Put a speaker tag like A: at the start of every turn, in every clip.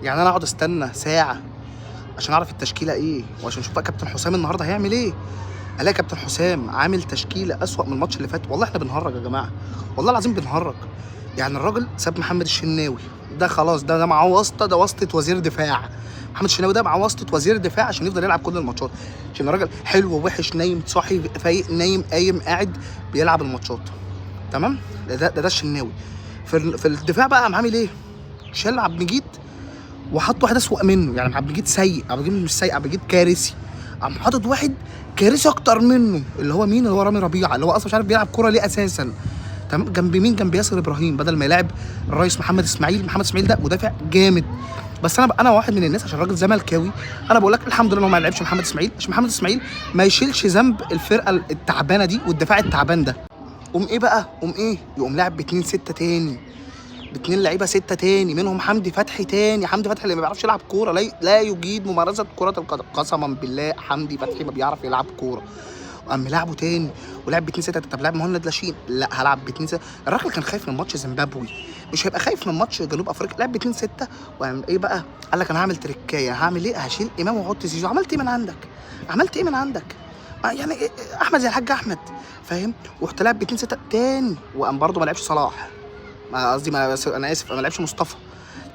A: يعني انا اقعد استنى ساعه عشان اعرف التشكيله ايه، وعشان اشوف بقى كابتن حسام النهارده هيعمل ايه. الاقي كابتن حسام عامل تشكيله اسوأ من الماتش اللي فات. والله احنا بنهرج يا جماعه، والله العظيم بنهرج. يعني الراجل ساب محمد الشناوي، ده خلاص، ده معاه واسطه، ده واسطه وزير دفاع. محمد الشناوي ده معاه واسطه وزير دفاع عشان يفضل يلعب كل الماتشات، عشان الراجل حلو ووحش، نايم صاحي فايق، نايم قايم قاعد بيلعب الماتشات. تمام. ده الشناوي. في الدفاع بقى قام عامل ايه؟ شال عبد المجيد وحط واحد اسوأ منه. يعني عبد المجيد سيء، عبد المجيد مش سيء، عبد المجيد كارثي. قام حاطط واحد كارثي اكتر منه، اللي هو مين؟ اللي هو رامي ربيعه، اللي هو اصلا مش عارف بيلعب كوره ليه اساسا. تمام. جنب مين؟ جنب ياسر ابراهيم، بدل ما يلعب الرئيس محمد اسماعيل. محمد اسماعيل ده مدافع جامد، بس انا واحد من الناس عشان راجل زملكاوي، انا بقول لك الحمد لله ان هو ما لعبش محمد اسماعيل، عشان محمد اسماعيل ما يشيلش ذنب الفرقه التعبانه دي والدفاع التعبان ده. قوم ايه بقى؟ قوم ايه؟ يقوم لاعب باتنين ستة تاني، باتنين لعيبه ستة تاني، منهم حمدي فتحي تاني. حمدي فتحي اللي ما بيعرفش يلعب كوره، لا يجيد ممارسه كره القدم. قسما بالله حمدي فتحي ما بيعرف يلعب كوره. وقام لعبه تاني ولعب باتنين ستة. طب لعب مهند لاشين؟ لا، هلعب باتنين ستة. الراجل كان خايف من ماتش زيمبابوي، مش هيبقى خايف من ماتش جنوب افريقيا. لعب باتنين ستة. وقام ايه بقى؟ قال لك انا هعمل تريكايه. هعمل ايه؟ هشيل امام واحط زيزو. عملت ايه من عندك؟ عملت ايه من عندك؟ يعني احمد زي الحاج احمد، فاهم؟ ورحت لعب باتنين ستة تاني. وقام برضه ما لعبش صلاح، ما قصدي، ما انا اسف، ما لعبش مصطفى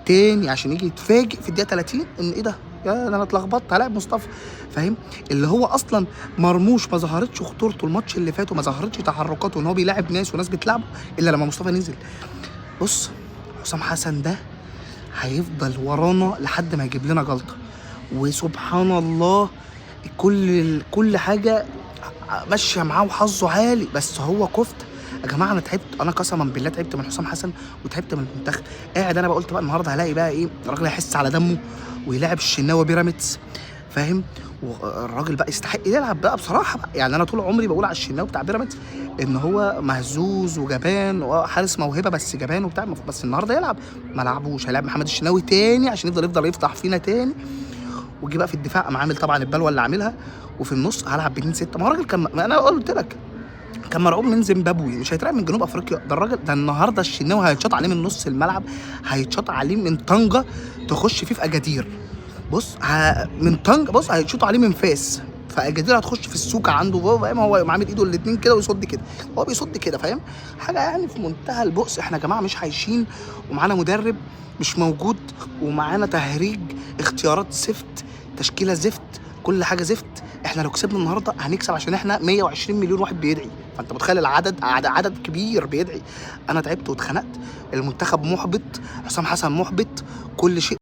A: تاني، عشان يجي يتفاجئ في الدقيقه 30 ان ايه ده؟ يا انا اتلخبطت، هلاعب مصطفى. فاهم؟ اللي هو اصلا مرموش ما ظهرتش خطورته الماتش اللي فات، وما ظهرتش تحركاته ان هو بيلاعب ناس وناس بتلعبه الا لما مصطفى نزل. بص، حسام حسن ده هيفضل ورانا لحد ما يجيب لنا جلطه. وسبحان الله، كل حاجه ماشيه معاه وحظه عالي، بس هو كفته. يا جماعه انا تعبت، انا قسما بالله تعبت من حسام حسن وتعبت من المنتخب. قاعد انا بقى قلت بقى النهارده هلاقي بقى ايه، الراجل هيحس على دمه ويلعب الشناوي بيراميدز، فاهم؟ والراجل بقى يستحق يلعب بقى بصراحه بقى. يعني انا طول عمري بقول على الشناوي بتاع بيراميدز ان هو مهزوز وجبان وحارس موهبه بس جبان وبتاع، بس النهارده يلعب. ما لعبوش، هيلعب محمد الشناوي تاني عشان يفضل يفتح فينا تاني. وجي بقى في الدفاع قام عامل طبعا البلوه اللي عاملها. وفي النص هلعب ب 2 6. ما هو الراجل كان، ما انا قلت لك كان مرعوب من زيمبابوي، مش هيترعب من جنوب افريقيا. ده الراجل ده النهارده الشناوي هيتشاط عليه من نص الملعب، هيتشاط عليه من طنجه تخش فيه في اجادير. بص من طنجه، بص هيتشاطوا عليه من فاس، فاجادير هتخش في السوكه عنده جوه، فاهم؟ هو عامل ايده الاثنين كده ويصد كده، هو بيصد كده، فاهم؟ حاجه يعني في منتهى البؤس. احنا يا جماعه مش عايشين، ومعانا مدرب مش موجود، ومعانا تهريج، اختيارات زفت، تشكيله زفت، كل حاجه زفت. احنا لو كسبنا النهارده هنكسب عشان احنا 120 مليون واحد بيدعي، فانت متخيل العدد، عدد كبير بيدعي. انا تعبت واتخنقت، المنتخب محبط، حسام حسن محبط، كل شيء